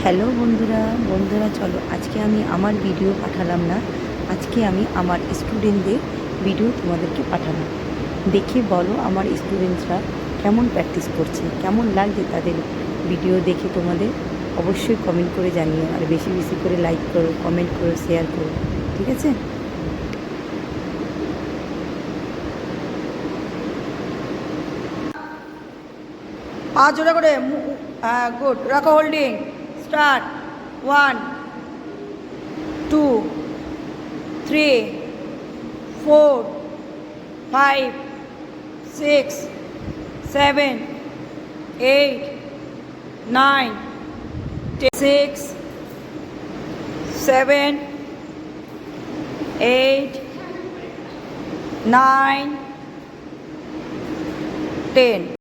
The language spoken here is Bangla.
হ্যালো বন্ধুরা বন্ধুরা চলো আজকে আমি আমার ভিডিও পাঠালাম না, আজকে আমি আমার স্টুডেন্টদের ভিডিও তোমাদেরকে পাঠালাম। দেখে বলো আমার স্টুডেন্টরা কেমন প্র্যাকটিস করছে, কেমন লাগছে তাদের ভিডিও দেখে। তোমাদের অবশ্যই কমেন্ট করে জানিও, আর বেশি বেশি করে লাইক করো, কমেন্ট করো, শেয়ার করো, ঠিক আছে? পা জোড়া করে, গুড, রাখো হোল্ডিং, স্টার্ট। 1 2 3 4 5 6 7 8 9 10 6 7 8 9 10